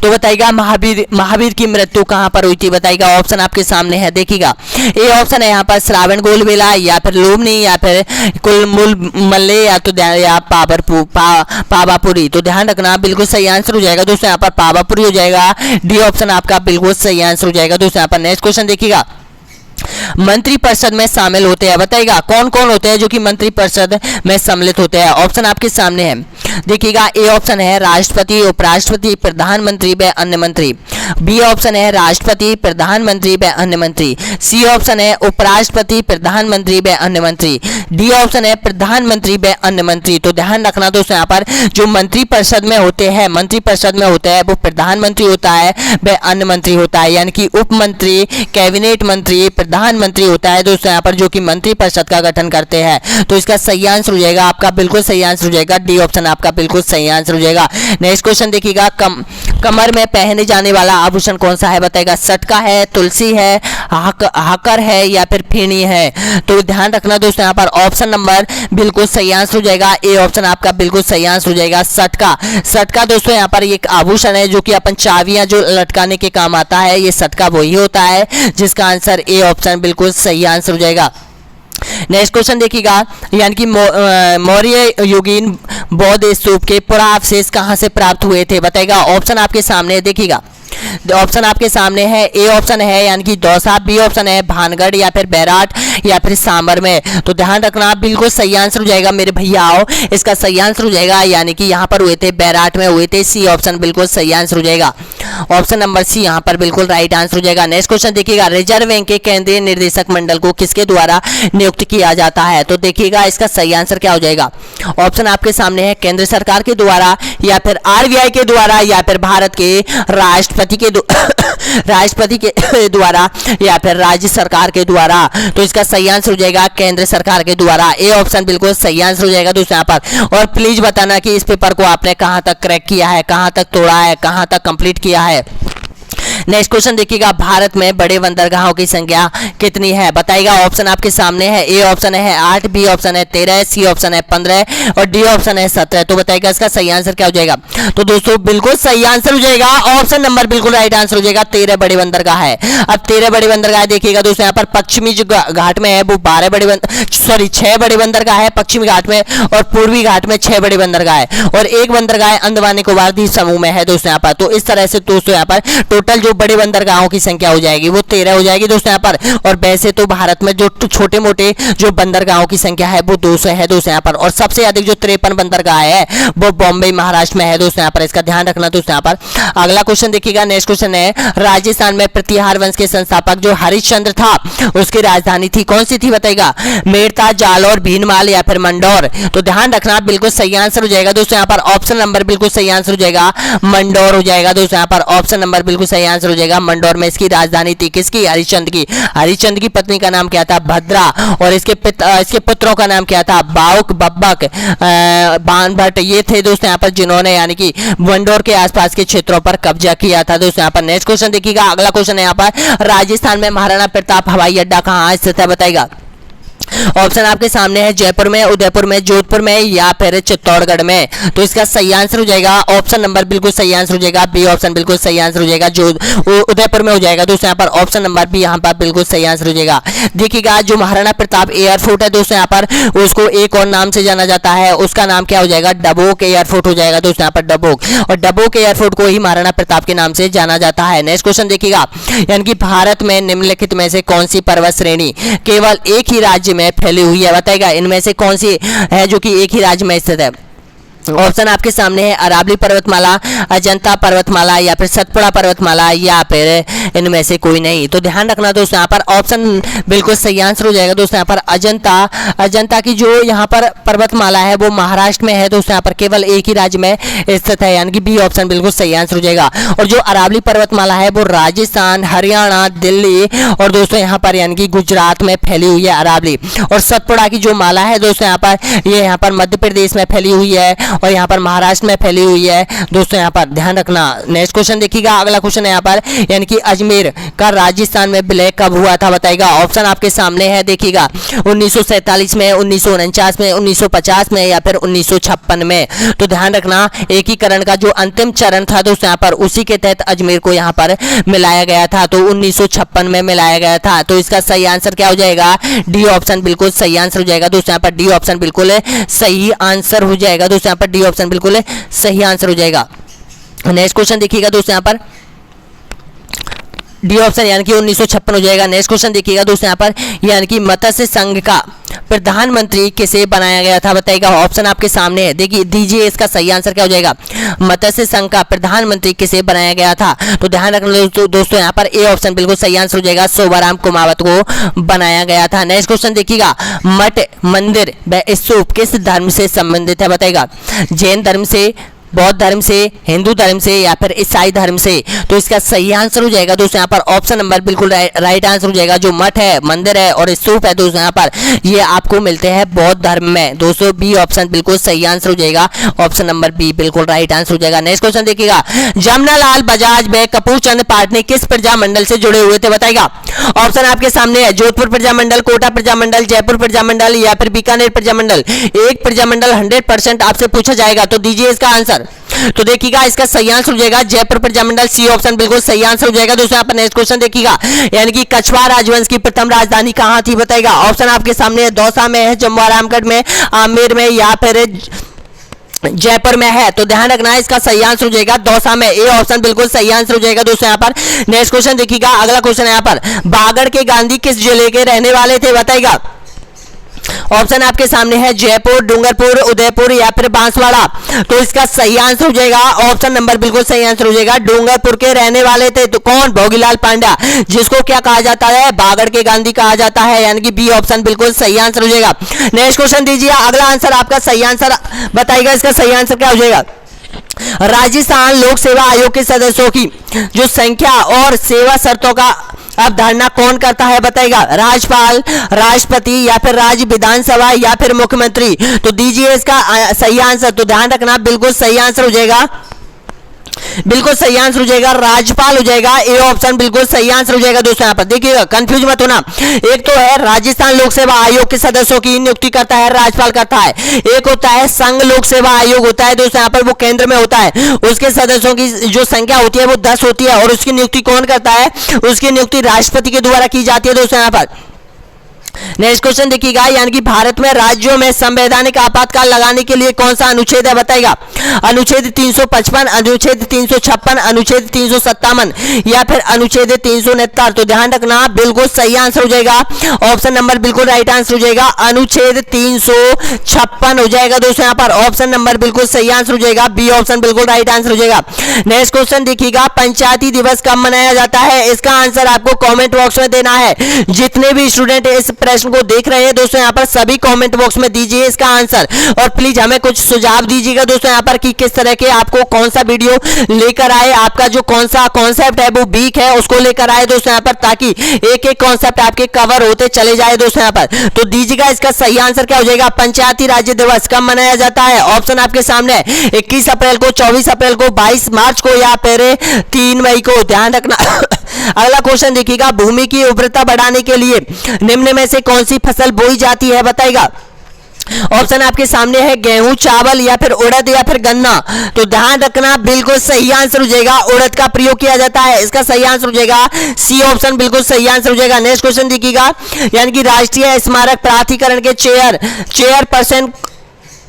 तो बताइएगा महावीर की मृत्यु कहां पर हुई थी, बताइएगा। ऑप्शन आपके सामने है, देखिएगा। ए ऑप्शन है यहाँ पर श्रावणगोल मेला, या फिर लुम्बिनी, या फिर कुलमुल मल्ले, या तो या पावापुरी। तो ध्यान रखना बिल्कुल सही आंसर हो जाएगा दोस्तों यहाँ पर पावापुरी हो जाएगा। डी ऑप्शन आपका बिल्कुल सही आंसर हो जाएगा दोस्तों यहाँ पर। नेक्स्ट क्वेश्चन देखिएगा, मंत्रिपरिषद में शामिल होते हैं, बताइएगा कौन कौन होते हैं जो कि मंत्रिपरिषद में सम्मिलित होते हैं। ऑप्शन आपके सामने है, देखिएगा। ए ऑप्शन है राष्ट्रपति, उपराष्ट्रपति, प्रधानमंत्री व अन्य मंत्री। बी ऑप्शन है राष्ट्रपति, प्रधानमंत्री व अन्य मंत्री। सी ऑप्शन है उपराष्ट्रपति, प्रधानमंत्री व अन्य मंत्री। डी ऑप्शन है प्रधानमंत्री व अन्य मंत्री। तो ध्यान रखना दोस्तों यहाँ पर जो मंत्रिपरिषद में होते हैं, मंत्रिपरिषद में होता है वो प्रधानमंत्री होता है व अन्य मंत्री होता है, यानी कि उप मंत्री, कैबिनेट मंत्री, प्रधानमंत्री होता है दोस्तों यहाँ पर, जो कि मंत्रिपरिषद का गठन करते हैं। तो इसका सही आंसर हो जाएगा आपका बिल्कुल सही आंसर हो जाएगा, डी ऑप्शन आपका बिल्कुल सही आंसर हो जाएगा। नेक्स्ट क्वेश्चन देखिएगा, कमर में पहने जाने वाला आभूषण कौन सा है, बताएगा। सटका है, तुलसी है, हाकर है, या फिर फेनी है। तो ध्यान रखना दोस्तों यहाँ पर ऑप्शन नंबर बिल्कुल सही आंसर हो जाएगा। ए ऑप्शन आपका बिल्कुल सही आंसर हो जाएगा, सटका। सटका दोस्तों यहाँ पर एक आभूषण है जो कि अपन चाबियां जो लटकाने के काम आता है, ये सटका वही होता है, जिसका आंसर ए ऑप्शन बिल्कुल सही आंसर हो जाएगा। नेक्स्ट क्वेश्चन देखिएगा, यानी कि मौर्य युगीन बौद्ध स्तूप के पुरावशेष कहां से प्राप्त हुए थे, बताएगा। ऑप्शन आपके सामने देखिएगा, ऑप्शन आपके सामने है। ए ऑप्शन है यानी कि दौसा, बी ऑप्शन है भानगढ़, या फिर बैराट, या फिर सांबर में। तो ध्यान रखना बिल्कुल सही आंसर हो जाएगा मेरे भैयाओ, इसका सही आंसर हो जाएगा यानी कि यहाँ पर हुए थे, बैराट में हुए थे। सी ऑप्शन बिल्कुल सही आंसर हो जाएगा, ऑप्शन नंबर सी यहाँ पर बिल्कुल राइट आंसर हो जाएगा। नेक्स्ट क्वेश्चन देखिएगा, रिजर्व बैंक के केंद्रीय निर्देशक मंडल को किसके द्वारा नियुक्त किया जाता है, तो देखिएगा इसका सही आंसर क्या हो जाएगा। ऑप्शन आपके सामने है, केंद्र सरकार के द्वारा, या फिर आरबीआई के द्वारा, या फिर भारत के राष्ट्रपति के द्वारा, या फिर राज्य सरकार के द्वारा। तो इसका सही आंसर हो जाएगा केंद्र सरकार के द्वारा। ए ऑप्शन बिल्कुल सही आंसर हो जाएगा दोस्तों यहाँ पर। और प्लीज बताना कि इस पेपर को आपने कहां तक क्रैक किया है, कहां तक तोड़ा है, कहां तक कंप्लीट किया है। नेक्स्ट क्वेश्चन देखिएगा, भारत में बड़े बंदरगाहों की संख्या कितनी है बताइएगा। ऑप्शन आपके सामने है, ए ऑप्शन है 8, बी ऑप्शन है 13, सी ऑप्शन है 15 और डी ऑप्शन है 17। तो बताइएगा इसका सही आंसर क्या हो जाएगा। तो दोस्तों बिल्कुल सही आंसर हो जाएगा ऑप्शन नंबर बिल्कुल राइट आंसर हो जाएगा, 13 बड़े बंदरगाह है। अब 13 बड़े बंदरगाह देखिएगा दोस्तों, यहाँ पर पश्चिमी जो घाट में है वो 6 बड़े बंदरगाह है पश्चिमी घाट में, और पूर्वी घाट में 6 बड़े बंदरगाह है, और एक बंदरगाह अंडमान निकोबार द्वीप समूह में है दोस्तों यहाँ पर। तो इस तरह से दोस्तों यहाँ पर टोटल जो बड़े बंदरगाहों की संख्या हो जाएगी वो 13 हो जाएगी दोस्तों यहाँ पर। और वैसे तो भारत में जो छोटे मोटे जो बंदरगाहों की संख्या है वो 200 है दोस्तों यहाँ पर, और सबसे अधिक जो 53 बंदरगाह है वो बॉम्बे महाराष्ट्र में है दोस्तों यहाँ पर, इसका ध्यान रखना दोस्तों यहाँ पर। अगला क्वेश्चन देखिएगा, नेक्स्ट क्वेश्चन है, राजस्थान में प्रतिहार वंश के संस्थापक जो हरिश्चंद्र था उसकी राजधानी थी कौन सी थी बताइएगा। मेड़ता, जालौर, भीनमाल या फिर मंडौर। तो ध्यान रखना बिल्कुल सही आंसर हो जाएगा दोस्तों यहाँ पर, ऑप्शन नंबर बिल्कुल सही आंसर हो जाएगा मंडौर हो जाएगा दोस्तों यहाँ पर, ऑप्शन नंबर बिल्कुल सही आंसर हो जाएगा मंडौर में इसकी राजधानी थी। किसकी? हरिश्चंद्र की। हरिश्चंद्र की पत्नी का नाम क्या था? भद्रा, और इसके पुत्रों का नाम क्या था? बाउक, बब्बक, बानभट्ट। ये थे दोस्तों यहाँ पर जिन्होंने यानी कि मंडौर के आसपास के क्षेत्रों पर कब्जा किया था दोस्तों यहाँ पर। नेक्स्ट क्वेश्चन देखिएगा, अगला क्वेश्चन है यहाँ पर, राजस्थान में महाराणा प्रताप हवाई अड्डा कहाँ स्थित है बताइएगा। ऑप्शन आपके सामने है, जयपुर में, उदयपुर में, जोधपुर में या फिर चित्तौड़गढ़ में। तो इसका सही आंसर हो जाएगा ऑप्शन नंबर बिल्कुल सही आंसर हो जाएगा बी ऑप्शन बिल्कुल सही आंसर हो जाएगा, जो उदयपुर में हो जाएगा दोस्तों यहाँ पर, ऑप्शन नंबर बी यहाँ पर बिल्कुल सही आंसर हो जाएगा। देखिएगा जो महाराणा प्रताप एयरपोर्ट है दोस्तों यहाँ पर, उसको एक और नाम से जाना जाता है, उसका नाम क्या हो जाएगा? डबोक एयरपोर्ट हो जाएगा दोस्तों यहाँ पर, डबोक, और डबोक एयरपोर्ट को ही महाराणा प्रताप के नाम से जाना जाता है। नेक्स्ट क्वेश्चन देखिएगा, यानी कि भारत में निम्नलिखित में से कौन सी पर्वत श्रेणी केवल एक ही राज्य में फैली हुई है बताएगा। इनमें से कौन सी है जो कि एक ही राज्य में स्थित है? ऑप्शन आपके सामने है, अरावली पर्वतमाला, अजंता पर्वतमाला या फिर सतपुड़ा पर्वतमाला या फिर इनमें से कोई नहीं। तो ध्यान रखना दोस्तों यहाँ पर ऑप्शन बिल्कुल सही आंसर हो जाएगा दोस्तों यहाँ पर अजंता की जो यहाँ पर पर्वतमाला है वो महाराष्ट्र में है दोस्तों यहाँ पर, केवल एक ही राज्य में स्थित है, यानी कि बी ऑप्शन बिल्कुल सही आंसर हो जाएगा। और जो अरावली पर्वतमाला है वो राजस्थान, हरियाणा, दिल्ली और दोस्तों यहाँ पर यानी कि गुजरात में फैली हुई है अरावली। और सतपुड़ा की जो माला है दोस्तों यहाँ पर, ये यहाँ पर मध्य प्रदेश में फैली हुई है और यहाँ पर महाराष्ट्र में फैली हुई है दोस्तों यहाँ पर, ध्यान रखना। नेक्स्ट क्वेश्चन देखिएगा, अगला क्वेश्चन है यहाँ पर, यानी कि अजमेर का राजस्थान में विलय कब हुआ था बताइएगा। ऑप्शन आपके सामने है, देखिएगा 1947 में, 1949 में, 1950 में या फिर 1956 में। तो ध्यान रखना एकीकरण का जो अंतिम चरण था दोस्तों यहाँ पर, उसी के तहत अजमेर को यहाँ पर मिलाया गया था, तो 1956 में मिलाया गया था। तो इसका सही आंसर क्या हो जाएगा? डी ऑप्शन बिल्कुल सही आंसर हो जाएगा दोस्तों यहाँ पर, डी ऑप्शन बिल्कुल सही आंसर हो जाएगा दोस्तों यहाँ पर, डी ऑप्शन बिल्कुल सही आंसर हो जाएगा। नेक्स्ट क्वेश्चन देखिएगा दोस्तों यहाँ पर, डी ऑप्शन यानी कि 1956 हो जाएगा। नेक्स्ट क्वेश्चन देखिएगा दोस्तों यहाँ पर, यानी कि मत्स्य संघ का प्रधानमंत्री किसे बनाया गया था बताइएगा। ऑप्शन आपके सामने है, देखिए दीजिए इसका सही आंसर क्या हो जाएगा। मत्स्य संघ का प्रधानमंत्री किसे बनाया गया था? तो ध्यान रखना दोस्तों यहाँ पर ए ऑप्शन बिल्कुल सही आंसर हो जाएगा, शोभाराम कुमावत को बनाया गया था। नेक्स्ट क्वेश्चन देखिएगा, मठ, मंदिर व स्तूप किस धर्म से संबंधित है बताइएगा। जैन धर्म से, बौद्ध धर्म से, हिंदू धर्म से या फिर ईसाई धर्म से। तो इसका सही आंसर हो जाएगा दोस्तों यहाँ पर ऑप्शन नंबर बिल्कुल राइट आंसर हो जाएगा। जो मठ है, मंदिर है और स्तूप है दोस्तों यहाँ पर, ये आपको मिलते हैं बौद्ध धर्म में दोस्तों। बी ऑप्शन बिल्कुल सही आंसर हो जाएगा, ऑप्शन नंबर बी बिल्कुल राइट आंसर हो जाएगा। नेक्स्ट क्वेश्चन देखिएगा, जमनालाल बजाज व कपूर चंद पाटनी किस प्रजामंडल से जुड़े हुए थे बताइएगा। ऑप्शन आपके सामने है, जोधपुर प्रजामंडल, कोटा प्रजामंडल, जयपुर प्रजामंडल या फिर बीकानेर प्रजामंडल। एक प्रजामंडल 100% आपसे पूछा जाएगा, तो दीजिए इसका आंसर। तो देखिएगा इसका सही आंसर हो जाएगा जयपुर प्रजामंडल, सी ऑप्शन बिल्कुल सही आंसर हो जाएगा दोस्तों यहाँ पर। नेक्स्ट क्वेश्चन देखिएगा, यानी कि कछवाड़ राजवंश की प्रथम राजधानी कहाँ थी बताइएगा। ऑप्शन आपके सामने है, दौसा में है, जमवारामगढ़ में, आमेर में या फिर जयपुर में है। तो ध्यान रखना है इसका सही आंसर हो जाएगा दौसा में, ए ऑप्शन बिल्कुल सही आंसर हो जाएगा दोस्तों यहाँ पर। नेक्स्ट क्वेश्चन देखिएगा, अगला क्वेश्चन है यहाँ पर, बागड़ के गांधी किस जिले के रहने वाले थे बताइएगा। ऑप्शन आपके सामने है, जयपुर, डूंगरपुर, उदयपुर या फिर बांसवाड़ा। तो इसका सही आंसर हो जाएगा ऑप्शन नंबर बिल्कुल सही आंसर हो जाएगा, डूंगरपुर के रहने वाले थे। तो कौन? भोगीलाल पांड्या, जिसको क्या कहा जाता है? बागड़ के गांधी कहा जाता है, यानी कि बी ऑप्शन बिल्कुल सही आंसर हो जाएगा। नेक्स्ट क्वेश्चन दीजिए, अगला आंसर आपका सही आंसर बताइएगा, इसका सही आंसर क्या हो जाएगा। राजस्थान लोक सेवा आयोग के सदस्यों की जो संख्या और सेवा शर्तों का अवधारणा कौन करता है बताइएगा। राज्यपाल, राष्ट्रपति या फिर राज्य विधानसभा या फिर मुख्यमंत्री। तो दीजिए इसका सही आंसर। तो ध्यान रखना बिल्कुल सही आंसर हो जाएगा बिल्कुल सही आंसर हो जाएगा राज्यपाल हो जाएगा, ए ऑप्शन बिल्कुल सही आंसर हो जाएगा। दोस्तों यहाँ पर देखिएगा, कंफ्यूज मत होना। एक तो है राजस्थान लोक सेवा आयोग के सदस्यों की नियुक्ति करता है राज्यपाल करता है, एक होता है संघ लोक सेवा आयोग होता है दोस्तों यहाँ पर, वो केंद्र में होता है, उसके सदस्यों की जो संख्या होती है वो 10 होती है और उसकी नियुक्ति कौन करता है, उसकी नियुक्ति राष्ट्रपति के द्वारा की जाती है दोस्तों यहाँ पर। नेक्स्ट क्वेश्चन देखिएगा, यानी कि भारत में राज्यों में संवैधानिक आपातकाल लगाने के लिए कौन सा अनुच्छेद है बताएगा। अनुच्छेद 355, अनुच्छेद 356, अनुच्छेद 357 या फिर अनुच्छेद 369। तो ध्यान रखना, बिल्कुल सही आंसर हो जाएगा ऑप्शन नंबर बिल्कुल राइट आंसर हो जाएगा, अनुच्छेद 356 हो जाएगा दोस्तों यहाँ पर। ऑप्शन नंबर बिल्कुल सही आंसर हो जाएगा, बी ऑप्शन बिल्कुल राइट आंसर हो जाएगा। नेक्स्ट क्वेश्चन देखिएगा, पंचायती दिवस कब मनाया जाता है, इसका आंसर आपको कॉमेंट बॉक्स में देना है। जितने भी स्टूडेंट इस प्रश्न को देख रहे हैं दोस्तों यहाँ पर, सभी कमेंट बॉक्स में दीजिए इसका आंसर और प्लीज हमें कुछ सुझाव दीजिएगा दोस्तों यहाँ पर कि किस तरह के आपको कौन सा वीडियो लेकर आए, आपका जो कौन सा कॉन्सेप्ट है वो वीक है उसको लेकर आए दोस्तों यहाँ पर, ताकि एक एक कॉन्सेप्ट आपके कवर होते चले जाए दोस्तों यहाँ पर। तो दीजिएगा इसका सही आंसर क्या हो जाएगा। पंचायती राज्य दिवस कब मनाया जाता है, ऑप्शन आपके सामने है 21 अप्रैल को, 24 अप्रैल को, 22 मार्च को या फिर 3 मई को। ध्यान रखना। अगला क्वेश्चन देखिएगा, भूमि की उर्वरता बढ़ाने के लिए निम्न में से कौन सी फसल बोई जाती है बताएगा। ऑप्शन आपके सामने है गेहूं, चावल या फिर उड़द या फिर गन्ना। तो ध्यान रखना, बिल्कुल सही आंसर हो जाएगा उड़द का प्रयोग किया जाता है, इसका सही आंसर हो जाएगा सी ऑप्शन बिल्कुल सही आंसर हो जाएगा। नेक्स्ट क्वेश्चन देखिएगा, यानी कि राष्ट्रीय स्मारक प्राधिकरण के चेयरपर्सन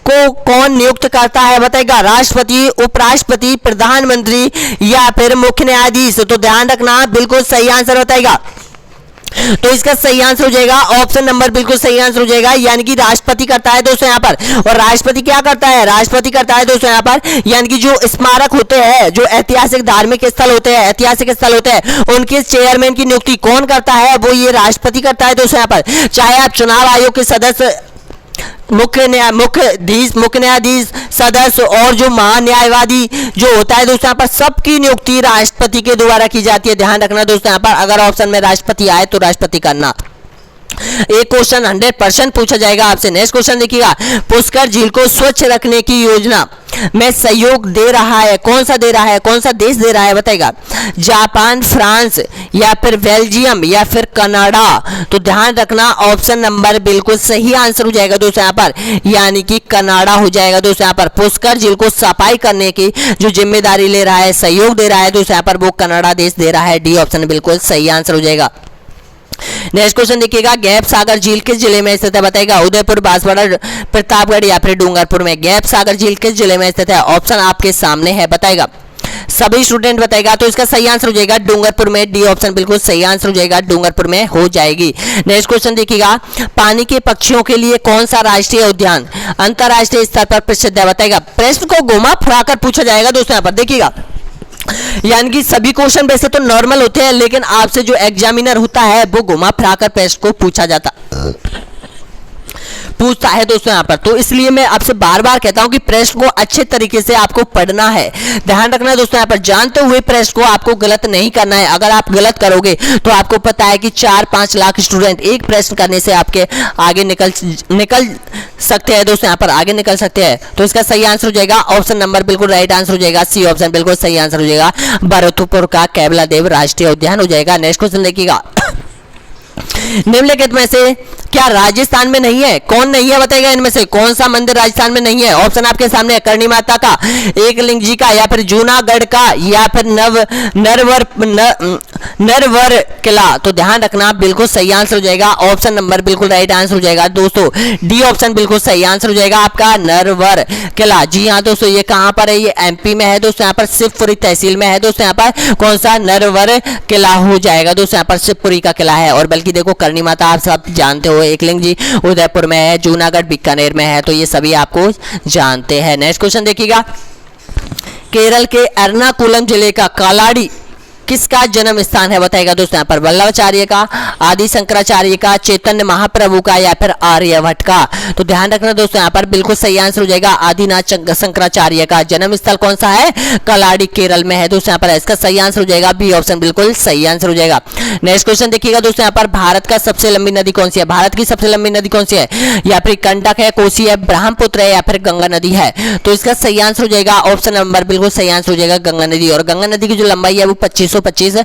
को कौन नियुक्त करता है बताएगा। राष्ट्रपति, उपराष्ट्रपति, प्रधानमंत्री या फिर मुख्य न्यायाधीश। तो ध्यान रखना, बिल्कुल सही आंसर बताएगा। तो इसका सही आंसर हो जाएगा ऑप्शन नंबर बिल्कुल सही आंसर हो जाएगा, यानी कि राष्ट्रपति करता है दोस्तों यहाँ पर। और राष्ट्रपति क्या करता है, राष्ट्रपति करता है दोस्तों यहाँ पर, यानी कि जो स्मारक होते हैं, जो ऐतिहासिक धार्मिक स्थल होते हैं, ऐतिहासिक स्थल होते हैं, उनके चेयरमैन की नियुक्ति कौन करता है, वो ये राष्ट्रपति करता है दोस्तों यहाँ पर। चाहे आप चुनाव आयोग के सदस्य, मुख्य न्यायाधीश सदस्य और जो महान्यायवादी जो होता है दोस्तों यहाँ पर, सबकी नियुक्ति राष्ट्रपति के द्वारा की जाती है। ध्यान रखना दोस्तों यहाँ पर, अगर ऑप्शन में राष्ट्रपति आए तो राष्ट्रपति करना। एक क्वेश्चन 100% पूछा जाएगा आपसे। नेक्स्ट क्वेश्चन देखिएगा, पुष्कर झील को स्वच्छ रखने की योजना में सहयोग दे रहा है, कौन सा दे रहा है, कौन सा देश दे रहा है बताएगा। जापान, फ्रांस या फिर बेल्जियम या फिर कनाडा। तो ध्यान रखना, ऑप्शन नंबर बिल्कुल सही आंसर हो जाएगा दोस्तों यहाँ पर, यानी कि कनाडा हो जाएगा दोस्तों यहाँ पर। पुष्कर झील को सफाई करने की जो जिम्मेदारी ले रहा है, सहयोग दे रहा है दोस्तों यहाँ पर, वो कनाडा देश दे रहा है। डी ऑप्शन बिल्कुल सही आंसर हो जाएगा। नेक्स्ट क्वेश्चन देखिएगा, गैप सागर झील किस जिले में स्थित है बताएगा। उदयपुर, बांसवाड़ा, प्रतापगढ़ या फिर डूंगरपुर में। गैप सागर झील किस जिले में स्थित है, ऑप्शन आपके सामने है बताएगा। सभी स्टूडेंट बताएगा, तो इसका सही आंसर हो जाएगा डूंगरपुर में। डी ऑप्शन बिल्कुल सही आंसर हो जाएगा, डूंगरपुर में हो जाएगी। नेक्स्ट क्वेश्चन देखिएगा, पानी के पक्षियों के लिए कौन सा राष्ट्रीय उद्यान अंतरराष्ट्रीय स्तर पर प्रसिद्ध है बताएगा। प्रश्न को घुमा फिराकर पूछा जाएगा दोस्तों यहाँ पर, देखिएगा। यानी कि सभी क्वेश्चन वैसे तो नॉर्मल होते हैं, लेकिन आपसे जो एग्जामिनर होता है वो घुमा फिराकर प्रश्न को पूछता है दोस्तों यहाँ पर। तो इसलिए मैं आपसे बार बार कहता हूं कि प्रश्न को अच्छे तरीके से आपको पढ़ना है। ध्यान रखना दोस्तों यहाँ पर, जानते हुए प्रश्न को आपको गलत नहीं करना है। अगर आप गलत करोगे तो आपको पता है कि 4-5 लाख स्टूडेंट एक प्रश्न करने से आपके आगे निकल सकते हैं दोस्तों यहाँ पर, आगे निकल सकते हैं। तो इसका सही आंसर हो जाएगा ऑप्शन नंबर बिल्कुल राइट आंसर हो जाएगा, सी ऑप्शन बिल्कुल सही आंसर हो जाएगा, भरतपुर का कैवला देव राष्ट्रीय उद्यान हो जाएगा। नेक्स्ट क्वेश्चन देखिएगा, निम्नलिखित में से क्या राजस्थान में नहीं है, कौन नहीं है बताएगा। इनमें से कौन सा मंदिर राजस्थान में नहीं है। ऑप्शन आपके सामने है, करणी माता का, एकलिंग जी का, या फिर जूनागढ़ का, या फिर नरवर किला। तो ध्यान रखना, बिल्कुल सही आंसर हो जाएगा ऑप्शन नंबर बिल्कुल राइट आंसर हो जाएगा दोस्तों, डी ऑप्शन बिल्कुल सही आंसर हो जाएगा आपका, नरवर किला। जी हाँ दोस्तों, ये कहां पर है, ये एमपी में है दोस्तों यहाँ पर, शिवपुरी तहसील में है दोस्तों यहाँ पर। कौन सा, नरवर किला हो जाएगा दोस्तों यहाँ पर, शिवपुरी का किला है। और बल्कि देखो, करणी माता आप सब जानते हो, एकलिंग जी उदयपुर में है, जूनागढ़ बीकानेर में है, तो ये सभी आपको जानते हैं। नेक्स्ट क्वेश्चन देखिएगा, केरल के एर्नाकुलम जिले का कालाडी किसका जन्म स्थान है बताएगा दोस्तों यहाँ पर, वल्लभाचार्य का, आदि शंकराचार्य का, चैतन्य महाप्रभु का या फिर आर्यभट्ट का। तो ध्यान रखना दोस्तों यहाँ पर बिल्कुल सही आंसर हो जाएगा आदिनाथ शंकराचार्य का। जन्म स्थल कौन सा है, कलाड़ी केरल में है दोस्तों यहाँ पर। इसका सही आंसर हो जाएगा बी ऑप्शन, बिल्कुल सही आंसर हो जाएगा। नेक्स्ट क्वेश्चन देखिएगा दोस्तों यहाँ पर, भारत का सबसे लंबी नदी कौन सी है, भारत की सबसे लंबी नदी कौन सी है, या फिर गंडक है, कोसी है, ब्रह्मपुत्र है या फिर गंगा नदी है। तो इसका सही आंसर हो जाएगा ऑप्शन नंबर, बिल्कुल सही आंसर हो जाएगा गंगा नदी। और गंगा नदी की जो लंबाई है वो 2525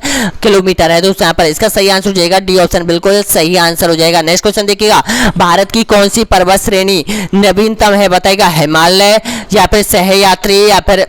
किलोमीटर है दोस्तों यहाँ पर। इसका सही आंसर हो जाएगा डी ऑप्शन, बिल्कुल सही आंसर हो जाएगा। नेक्स्ट क्वेश्चन देखिएगा, भारत की कौन सी पर्वत श्रेणी नवीनतम है बताएगा, हिमालय या फिर सह्याद्री या फिर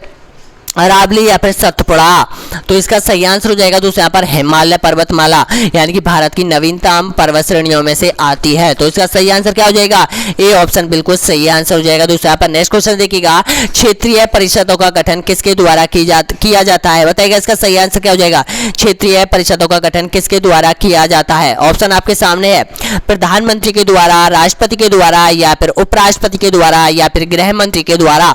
अरावली या फिर सतपुड़ा। तो इसका सही आंसर हो जाएगा दोस्तों यहाँ पर हिमालय पर्वतमाला, यानी कि भारत की नवीनतम पर्वत श्रेणियों में से आती है। तो इसका सही आंसर क्या हो जाएगा, ए ऑप्शन, बिल्कुल सही आंसर हो जाएगा दोस्तों यहाँ पर। नेक्स्ट क्वेश्चन देखिएगा, क्षेत्रीय परिषदों का गठन किसके द्वारा किया जाता है बताएगा। इसका सही आंसर क्या हो जाएगा, क्षेत्रीय परिषदों का गठन किसके द्वारा किया जाता है। ऑप्शन आपके सामने है, प्रधानमंत्री के द्वारा, राष्ट्रपति के द्वारा या फिर उपराष्ट्रपति के द्वारा या फिर गृह मंत्री के द्वारा।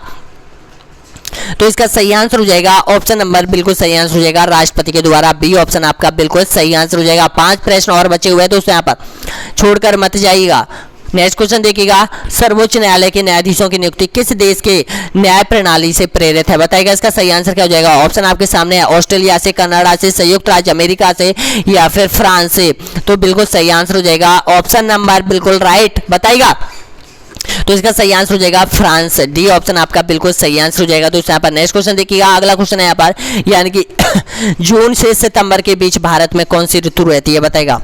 तो इसका सही आंसर हो जाएगा ऑप्शन नंबर, बिल्कुल सही आंसर हो जाएगा राष्ट्रपति के द्वारा, बी ऑप्शन आपका बिल्कुल सही आंसर हो जाएगा। 5 प्रश्न और बचे हुए हैं दोस्तों यहाँ पर, छोड़कर मत जाइएगा। नेक्स्ट क्वेश्चन देखिएगा, सर्वोच्च न्यायालय के न्यायाधीशों की नियुक्ति किस देश के न्याय प्रणाली से प्रेरित है बताएगा। इसका सही आंसर क्या हो जाएगा, ऑप्शन आपके सामने है, ऑस्ट्रेलिया से, कनाडा से, संयुक्त राज्य अमेरिका से या फिर फ्रांस से। तो बिल्कुल सही आंसर हो जाएगा ऑप्शन नंबर, बिल्कुल राइट बताएगा। तो इसका सही आंसर हो जाएगा फ्रांस, डी ऑप्शन आपका बिल्कुल सही आंसर हो जाएगा दोस्तों यहाँ पर। नेक्स्ट क्वेश्चन देखिएगा, अगला क्वेश्चन है यहाँ पर, यानी कि जून से सितंबर के बीच भारत में कौन सी ऋतु रहती है बताएगा।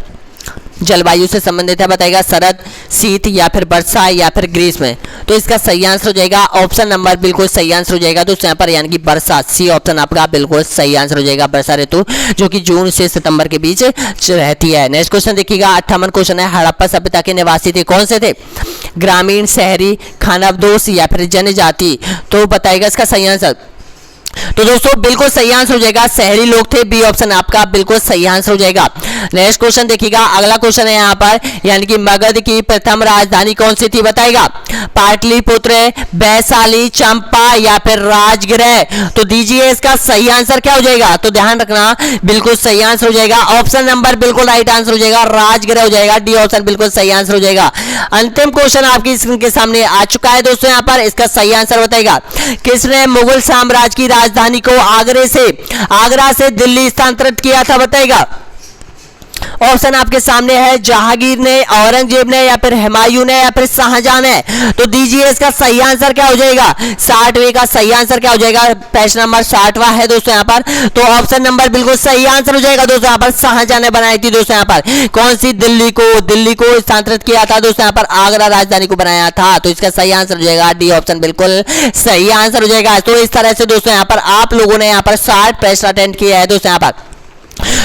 जलवायु से संबंधित है बताएगा, शरद, शीत या फिर वर्षा या फिर ग्रीष्म। तो इसका सही आंसर हो जाएगा ऑप्शन नंबर, बिल्कुल सही आंसर हो जाएगा दोस्तों यहाँ पर, यानी कि वर्षा, सी ऑप्शन आपका बिल्कुल सही आंसर हो जाएगा, वर्षा ऋतु जो कि जून से सितंबर के बीच रहती है। नेक्स्ट क्वेश्चन देखिएगा, 58वां क्वेश्चन है, हड़प्पा सभ्यता के निवासी थे कौन से थे, ग्रामीण, शहरी, खानाबदोश या फिर जनजाति। तो बताएगा इसका सही आंसर। तो दोस्तों बिल्कुल सही आंसर हो जाएगा, शहरी लोग थे, बी ऑप्शन आपका बिल्कुल सही आंसर हो जाएगा। नेक्स्ट क्वेश्चन देखिएगा, अगला क्वेश्चन है यहाँ पर, यानी कि मगध की प्रथम राजधानी कौन सी थी बताएगा, पाटलिपुत्र, वैशाली, चंपा या फिर राजगृह। तो दीजिए इसका सही आंसर क्या हो जाएगा। तो ध्यान रखना बिल्कुल सही आंसर हो जाएगा ऑप्शन नंबर, बिल्कुल राइट आंसर हो जाएगा, राजगृह हो जाएगा, डी ऑप्शन बिल्कुल सही आंसर हो जाएगा। अंतिम क्वेश्चन आपकी स्क्रीन के सामने आ चुका है दोस्तों यहाँ पर, इसका सही आंसर बताएगा, किसने मुगल साम्राज्य की राजधानी को आगरा से दिल्ली स्थानांतरित किया था बताएगा। ऑप्शन आपके सामने है, जहांगीर ने, औरंगजेब ने या फिर हुमायूं ने या फिर शाहजहां ने। तो दीजिए इसका सही आंसर क्या हो जाएगा, 60वें का सही आंसर क्या हो जाएगा, प्रश्न नंबर 60वां है दोस्तों यहाँ पर। तो ऑप्शन नंबर बिल्कुल सही आंसर हो जाएगा दोस्तों यहाँ पर, शाहजहां ने बनाई थी दोस्तों यहाँ पर। कौन सी, दिल्ली को स्थानांतरित किया था दोस्तों यहाँ पर, आगरा राजधानी को बनाया था। तो इसका सही आंसर हो जाएगा डी ऑप्शन, बिल्कुल सही आंसर हो जाएगा। तो इस तरह से दोस्तों यहाँ पर आप लोगों ने यहाँ पर 60 प्रश्न अटेंड किया है दोस्तों यहाँ पर।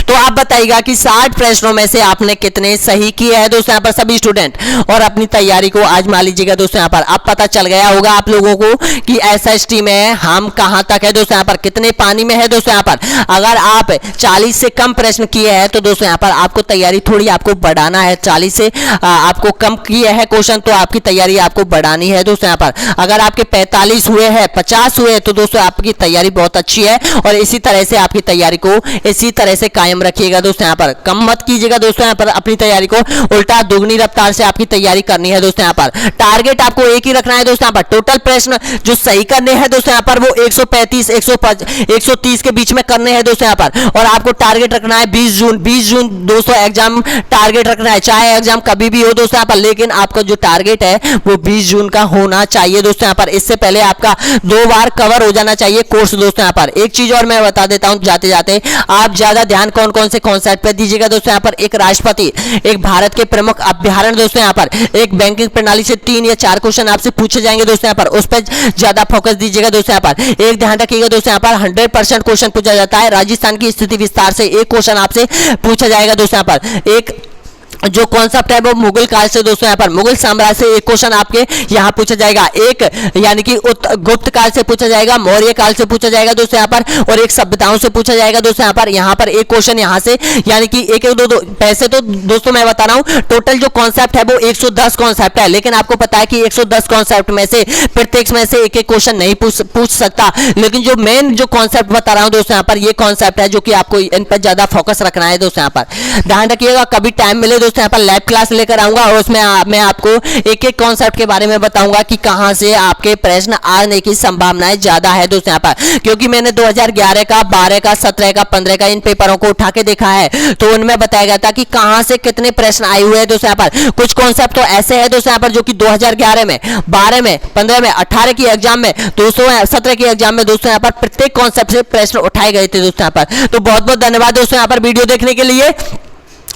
तो आप बताइएगा कि 60 प्रश्नों में से आपने कितने सही किए हैं दोस्तों यहाँ पर सभी स्टूडेंट, और अपनी तैयारी को आजमा लीजिएगा दोस्तों यहाँ पर। अब पता चल गया होगा आप लोगों को कि एसएसटी में हम कहां तक है दोस्तों यहाँ पर, कितने पानी में है दोस्तों यहाँ पर। अगर आप 40 से कम प्रश्न किए हैं तो दोस्तों यहाँ पर आपको तैयारी थोड़ी आपको बढ़ाना है। 40 से आपको कम किए हैं क्वेश्चन तो आपकी तैयारी आपको बढ़ानी है दोस्तों यहाँ पर। अगर आपके 45 हुए हैं, 50 हुए तो दोस्तों आपकी तैयारी बहुत अच्छी है, और इसी तरह से आपकी तैयारी को इसी तरह से कायम रखिएगा दोस्तों यहाँ पर। कम मत कीजिएगा दोस्तों यहाँ पर अपनी तैयारी को, उल्टा दोगुनी रफ्तार से आपकी तैयारी करनी है दोस्तों यहाँ पर। टारगेट आपको एक ही रखना है दोस्तों यहाँ पर। टोटल प्रश्न जो सही करने हैं दोस्तों यहाँ पर वो 135 130 के बीच में करने हैं दोस्तों यहाँ पर। और आपको टारगेट रखना है 20 जून दोस्तों एग्जाम टारगेट रखना है, चाहे एग्जाम कभी भी हो दोस्तों यहाँ पर, लेकिन आपका जो टारगेट है वो 20 जून का होना चाहिए दोस्तों यहाँ पर। इससे पहले आपका 2 बार कवर हो जाना चाहिए कोर्स दोस्तों यहाँ पर। एक चीज और मैं बता देता हूँ जाते जाते, आप ज्यादा ध्यान कौन कौन से कॉन्सेप्ट पे दीजिएगा दोस्तों यहाँ पर। एक राष्ट्रपति, एक भारत के प्रमुख अभ्यारण्य दोस्तों यहाँ पर, एक बैंकिंग प्रणाली से 3 या 4 क्वेश्चन आपसे पूछे जाएंगे दोस्तों यहाँ पर, उस पर ज्यादा फोकस दीजिएगा दोस्तों यहाँ पर। एक ध्यान रखिएगा दोस्तों यहाँ पर 100% क्वेश्चन पूछा जाता है। राजस्थान की स्थिति विस्तार से एक क्वेश्चन आपसे पूछा जाएगा दोस्तों यहाँ पर। एक जो कॉन्सेप्ट है वो मुगल काल से दोस्तों यहाँ पर मुगल साम्राज्य से एक क्वेश्चन आपके यहाँ पूछा जाएगा, एक यानी कि गुप्त काल से पूछा जाएगा, मौर्य काल से पूछा जाएगा दोस्तों यहाँ पर, और एक सभ्यताओं से पूछा जाएगा दोस्तों यहाँ पर एक क्वेश्चन यहाँ से, यानी कि एक दो पैसे तो दोस्तों मैं बता रहा हूँ टोटल जो कॉन्सेप्ट है वो 110 कॉन्सेप्ट है, लेकिन आपको पता है कि 110 कॉन्सेप्ट में से प्रत्येक में से एक एक क्वेश्चन नहीं पूछ सकता, लेकिन जो मेन जो कॉन्सेप्ट बता रहा हूँ दोस्तों यहाँ पर ये कॉन्सेप्ट है जो कि आपको इन पर ज्यादा फोकस रखना है दोस्तों यहाँ पर। ध्यान रखिएगा, कभी टाइम मिले दोस्तों यहाँ पर लैब क्लास लेकर आऊंगा और उसमें मैं आपको एक एक कॉन्सेप्ट के बारे में बताऊंगा कि कहां से आपके प्रश्न आने की संभावनाएं ज्यादा है दोस्तों यहाँ पर, क्योंकि मैंने 2011 का 12 का 17 का 15 का इन पेपरों को उठा के देखा है तो उनमें बताया गया था कि कहां से कितने प्रश्न आए हुए हैं दोस्तों यहाँ पर। कुछ कॉन्सेप्ट तो ऐसे है दोस्तों यहाँ पर जो कि 2011 में 12 में 15 में 18 की एग्जाम में दोस्तों 17 की एग्जाम में दोस्तों यहाँ पर प्रत्येक कॉन्सेप्ट से प्रश्न उठाए गए थे दोस्तों यहाँ पर। तो बहुत बहुत धन्यवाद दोस्तों यहाँ पर वीडियो देखने के लिए।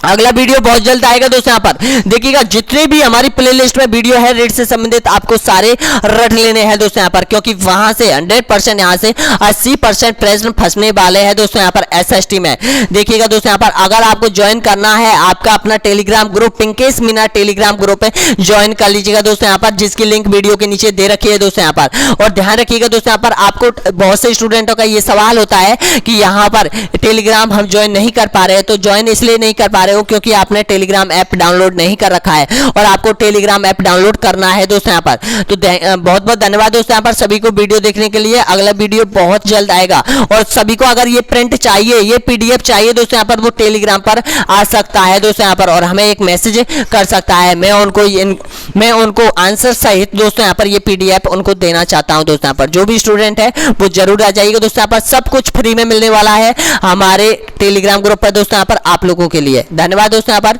अगला वीडियो बहुत जल्द आएगा दोस्तों यहाँ पर देखिएगा, जितने भी हमारी प्लेलिस्ट में वीडियो है रेट से संबंधित आपको सारे रट लेने हैं दोस्तों यहाँ पर, क्योंकि वहां से 100% यहाँ से 80% प्रश्न फंसने वाले हैं दोस्तों यहाँ पर एसएसटी में। देखिएगा दोस्तों यहाँ पर अगर आपको ज्वाइन करना है आपका अपना Telegram group Pinkesh Meena Telegram group है, ज्वाइन कर लीजिएगा दोस्तों यहाँ पर, जिसकी लिंक वीडियो के नीचे दे रखी है दोस्तों यहाँ पर। और ध्यान रखिएगा दोस्तों यहाँ पर आपको बहुत से स्टूडेंटों का ये सवाल होता है कि यहाँ पर टेलीग्राम हम ज्वाइन नहीं कर पा रहे हैं, तो ज्वाइन इसलिए नहीं कर पा रहे हो क्योंकि आपने टेलीग्राम ऐप डाउनलोड नहीं कर रखा है और आपको टेलीग्राम ऐप डाउनलोड करना है दोस्तों यहाँ पर। तो बहुत बहुत धन्यवाद दोस्तों यहाँ पर सभी को वीडियो देखने के लिए। अगला वीडियो बहुत जल्द आएगा और सभी को अगर ये प्रिंट चाहिए ये पीडीएफ चाहिए दोस्तों यहाँ पर वो टेलीग्राम पर आ सकता है दोस्तों यहाँ पर और हमें एक मैसेज कर सकता है, मैं उनको आंसर सहित दोस्तों यहाँ पर ये पीडीएफ उनको देना चाहता हूँ दोस्तों यहाँ पर। जो भी स्टूडेंट है वो जरूर आ जाइएगा दोस्तों यहाँ पर, सब कुछ फ्री में मिलने वाला है हमारे टेलीग्राम ग्रुप पर दोस्तों यहाँ पर आप लोगों के लिए। धन्यवाद दोस्तों यहाँ पर।